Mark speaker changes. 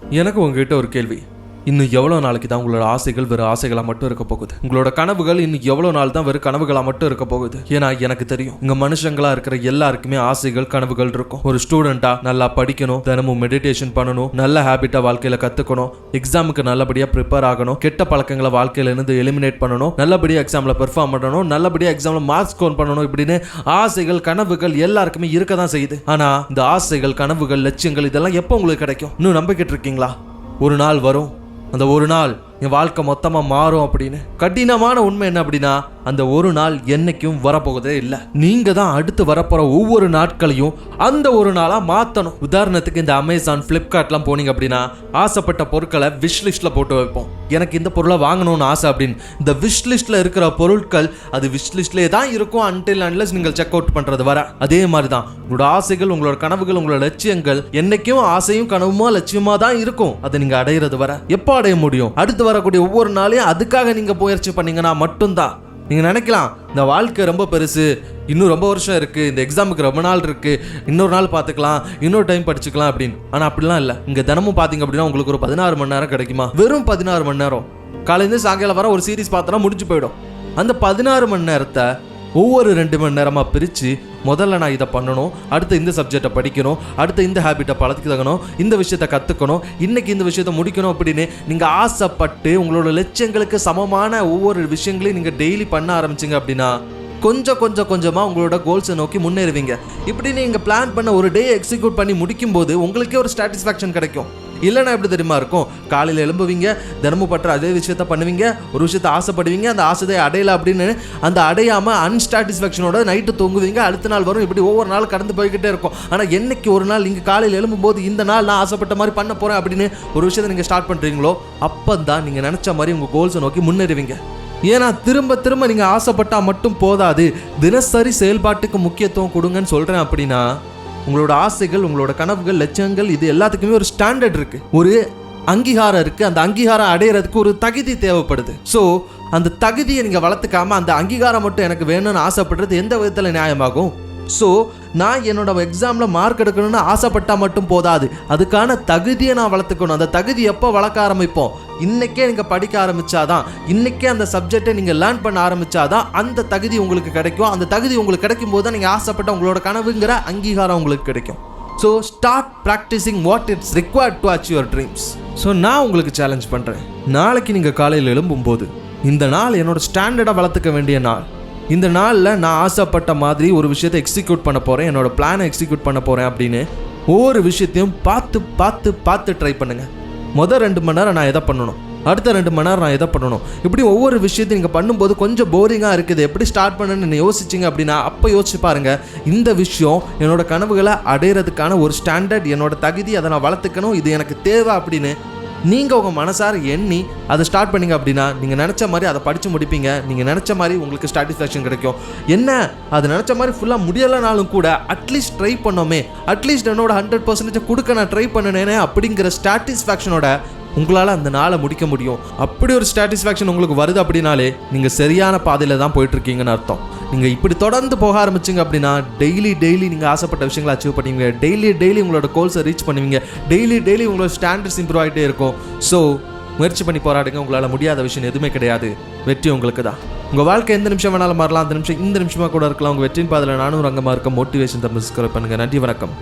Speaker 1: எனக்கு உங்ககிட்ட ஒரு கேள்வி. இன்னும் எவ்வளோ நாளைக்கு தான் உங்களோட ஆசைகள் வெறும் ஆசைகளாக மட்டும் இருக்க போகுது? உங்களோட கனவுகள் இன்னும் எவ்வளோ நாள் தான் வெறும் கனவுகளாக மட்டும் இருக்க போகுது? ஏன்னா எனக்கு தெரியும், இங்கே மனுஷங்களா இருக்கிற எல்லாருக்குமே ஆசைகள் கனவுகள் இருக்கும். ஒரு ஸ்டூடெண்டா நல்லா படிக்கணும், தினமும் மெடிடேஷன் பண்ணணும், நல்ல ஹேபிட்டா வாழ்க்கையில கத்துக்கணும், எக்ஸாமுக்கு நல்லபடியா ப்ரிப்பேர் ஆகணும், கெட்ட பழக்கங்களை வாழ்க்கையில இருந்து எலிமினேட் பண்ணணும், நல்லபடியா எக்ஸாம்ல பெர்ஃபார்ம் பண்ணணும், நல்லபடியா எக்ஸாம்ல மார்க்ஸ் ஸ்கோர் பண்ணணும். இப்படின்னு ஆசைகள் கனவுகள் எல்லாருக்குமே இருக்க தான் செய்யுது. ஆனா இந்த ஆசைகள் கனவுகள் லட்சியங்கள் இதெல்லாம் எப்போ உங்களுக்கு கிடைக்கும்? இன்னும் நம்பிக்கிட்டு இருக்கீங்களா? ஒரு நாள் வரும், அந்த ஒரு நாள் என் வாழ்க்கை மொத்தமா மாறும் அப்படின்னு. கடினமான உண்மை என்ன அப்படின்னா, அந்த ஒரு நாள் என்னைக்கும் வரப்போகுதே இல்லை. நீங்க தான் அடுத்து வரப்போற ஒவ்வொரு நாட்களையும் அந்த ஒரு நாளா மாத்தணும். உதாரணத்துக்கு இந்த அமேசான், பிளிப்கார்ட்லாம் போனீங்க அப்படின்னா ஆசைப்பட்ட பொருட்களை விஷ் லிஸ்ட்ல போட்டு வைப்போம். எனக்கு இந்த பொருளை வாங்கணும்னு ஆசை அப்படின்னு. இந்த விஷ் லிஸ்ட்ல இருக்கிற பொருட்கள் அது விஷ் லிஸ்ட்லேயே தான் இருக்கும் until unless நீங்கள் செக் அவுட் பண்றது வர. அதே மாதிரி தான் உங்களோட ஆசைகள், உங்களோட கனவுகள், உங்களோட லட்சியங்கள் என்னைக்கும் ஆசையும் கனவுமா லட்சியமா தான் இருக்கும். அதை நீங்க அடையிறது வர. எப்போ அடைய முடியும்? அடுத்து வரக்கூடிய ஒவ்வொரு நாளையும் அதுக்காக நீங்க முயற்சி பண்ணீங்கன்னா மட்டும்தான். நீங்க நினைக்கலாம், இந்த வாழ்க்கை ரொம்ப பெருசு, இன்னும் ரொம்ப வருஷம் இருக்கு, இந்த எக்ஸாமுக்கு ரொம்ப நாள் இருக்கு, இன்னொரு நாள் பார்த்துக்கலாம், இன்னொரு டைம் படிச்சுக்கலாம் அப்படின்னு. ஆனா அப்படிலாம் இல்லை. இங்க தினமும் பாத்தீங்க அப்படின்னா உங்களுக்கு ஒரு 16 மணி நேரம் கிடைக்குமா? வெறும் 16 மணி நேரம். காலையில சாயங்காலம் வர ஒரு சீரீஸ் பார்த்தோன்னா முடிஞ்சு போயிடும். அந்த 16 மணி நேரத்தை ஒவ்வொரு 2 மணி நேரமா பிரிச்சு, முதல்ல நான் இதை பண்ணணும், அடுத்து இந்த சப்ஜெக்டை படிக்கணும், அடுத்து இந்த ஹேபிட்டை பழக்கிக்கணும், இந்த விஷயத்தை கற்றுக்கணும், இன்னைக்கு இந்த விஷயத்தை முடிக்கணும் அப்படின்னு நீங்கள் ஆசைப்பட்டு உங்களோட லட்சியங்களுக்கு சமமான ஒவ்வொரு விஷயங்களையும் நீங்கள் டெய்லி பண்ண ஆரம்பிச்சிங்க அப்படின்னா கொஞ்சமாக உங்களோட கோல்ஸை நோக்கி முன்னேறுவீங்க. இப்படி நீங்கள் பிளான் பண்ண ஒரு டே எக்ஸிக்யூட் பண்ணி முடிக்கும் போது உங்களுக்கே ஒரு சாட்டிஸ்ஃபேக்ஷன் கிடைக்கும். இல்லைன்னா எப்படி தெரியுமா இருக்கும்? காலையில் எழும்புவீங்க, தினமும் பற்ற அதே விஷயத்த பண்ணுவீங்க, ஒரு விஷயத்தை ஆசைப்படுவீங்க, அந்த ஆசையை அடையலை அப்படின்னு அந்த அடையாமல் அன்சாட்டிஸ்ஃபேக்ஷனோட நைட்டு தூங்குவீங்க. அடுத்த நாள் வரும், இப்படி ஒவ்வொரு நாள் கடந்து போய்கிட்டே இருக்கும். ஆனால் என்னைக்கு ஒரு நாள் நீங்கள் காலையில் எழும்பும்போது இந்த நாள் நான் ஆசைப்பட்ட மாதிரி பண்ண போகிறேன் அப்படின்னு ஒரு விஷயத்தை நீங்கள் ஸ்டார்ட் பண்ணுறீங்களோ அப்போ தான் நீங்கள் நினச்ச மாதிரி உங்கள் கோல்ஸை நோக்கி முன்னேறுவீங்க. ஏன்னா திரும்ப நீங்கள் ஆசைப்பட்டால் மட்டும் போதாது, தினசரி செயல்பாட்டுக்கு முக்கியத்துவம் கொடுங்கன்னு சொல்கிறேன். அப்படின்னா உங்களோட ஆசைகள், உங்களோட கனவுகள், லட்சியங்கள் இது எல்லாத்துக்குமே ஒரு ஸ்டாண்டர்ட் இருக்கு, ஒரு அங்கீகாரம் இருக்கு. அந்த அங்கீகாரம் அடையிறதுக்கு ஒரு தகுதி தேவைப்படுது. ஸோ அந்த தகுதியை நீங்கள் வளர்த்துக்காம அந்த அங்கீகாரம் மட்டும் எனக்கு வேணும்னு ஆசைப்படுறது எந்த விதத்தில் நியாயமாகும்? ஸோ நான் என்னோட எக்ஸாமில் மார்க் எடுக்கணும்னு ஆசைப்பட்டால் மட்டும் போதாது, அதுக்கான தகுதியை நான் வளர்த்துக்கணும். அந்த தகுதி எப்போ வளர்க்க ஆரம்பிப்போம்? இன்னைக்கே நீங்கள் படிக்க ஆரம்பிச்சாதான், இன்னைக்கே அந்த சப்ஜெக்டை நீங்கள் லேர்ன் பண்ண ஆரம்பிச்சாதான் அந்த தகுதி உங்களுக்கு கிடைக்கும். அந்த தகுதி உங்களுக்கு கிடைக்கும் போது தான் நீங்கள் ஆசைப்பட்ட உங்களோட கனவுங்கிற அங்கீகாரம் உங்களுக்கு கிடைக்கும். So start practising what it's required to achieve your dreams. So நான் உங்களுக்கு சேலஞ்ச் பண்ணுறேன், நாளைக்கு நீங்கள் காலையில் எழும்பும்போது இந்த நாள் என்னோட ஸ்டாண்டர்டாக வளர்த்துக்க வேண்டிய நாள். இந்த நாளில் நான் ஆசைப்பட்ட மாதிரி ஒரு விஷயத்தை எக்ஸிக்யூட் பண்ண போகிறேன், என்னோடய பிளானை எக்ஸிக்யூட் பண்ண போகிறேன் அப்படின்னு ஒவ்வொரு விஷயத்தையும் பார்த்து ட்ரை பண்ணுங்கள். முதல் 2 மணி நேரம் நான் எதை பண்ணணும், அடுத்த 2 மணி நேரம் நான் எதை பண்ணணும், இப்படி ஒவ்வொரு விஷயத்தையும் நீங்கள் பண்ணும்போது கொஞ்சம் போரிங்காக இருக்குது, எப்படி ஸ்டார்ட் பண்ணணுன்னு யோசிச்சிங்க அப்படின்னா அப்போ யோசிச்சு பாருங்கள், இந்த விஷயம் என்னோட கனவுகளை அடையிறதுக்கான ஒரு ஸ்டாண்டர்ட், என்னோட தகுதி, அதை நான் வளர்த்துக்கணும், இது எனக்கு தேவை அப்படின்னு நீங்கள் உங்கள் மனசார எண்ணி அதை ஸ்டார்ட் பண்ணிங்க அப்படின்னா நீங்கள் நினச்ச மாதிரி அதை படித்து முடிப்பீங்க. நீங்கள் நினச்ச மாதிரி உங்களுக்கு சாட்டிஸ்ஃபேக்ஷன் கிடைக்கும். என்ன அது நினச்ச மாதிரி ஃபுல்லாக முடியலைனாலும் கூட அட்லீஸ்ட் ட்ரை பண்ணோமே, அட்லீஸ்ட் என்னோட 100% கொடுக்க நான் ட்ரை பண்ணினேனே அப்படிங்கிற சாட்டிஸ்ஃபேக்ஷனோட உங்களால் அந்த நாளை முடிக்க முடியும். அப்படி ஒரு சாட்டிஸ்ஃபேக்ஷன் உங்களுக்கு வருது அப்படின்னாலே நீங்கள் சரியான பாதையில் தான் போயிட்டுருக்கீங்கன்னு அர்த்தம். நீங்கள் இப்படி தொடர்ந்து போக ஆரம்பிச்சிங்க அப்படின்னா டெய்லி நீங்கள் ஆசைப்பட்ட விஷயங்களை அச்சீவ் பண்ணுவீங்க, டெய்லி உங்களோட கோல்ஸை ரீச் பண்ணுவீங்க, டெய்லி உங்களோட ஸ்டாண்டர்ட்ஸ் இம்ப்ரூவ் ஆகிட்டே இருக்கும். ஸோ முயற்சி பண்ணி போராடுங்க, உங்களால் முடியாத விஷயம் எதுவுமே கிடையாது. வெற்றி உங்களுக்கு தான். உங்கள் வாழ்க்கை எந்த நிமிஷம் வேணாலும் மாறலாம், அந்த நிமிஷம் இந்த நிமிஷமாக கூட இருக்கலாம். உங்கள் வெற்றியின் பாதையில் நானும் ரங்கமாக இருக்க மோட்டிவேஷன் சப்ஸ்கிரைப் பண்ணுங்கள். நன்றி, வணக்கம்.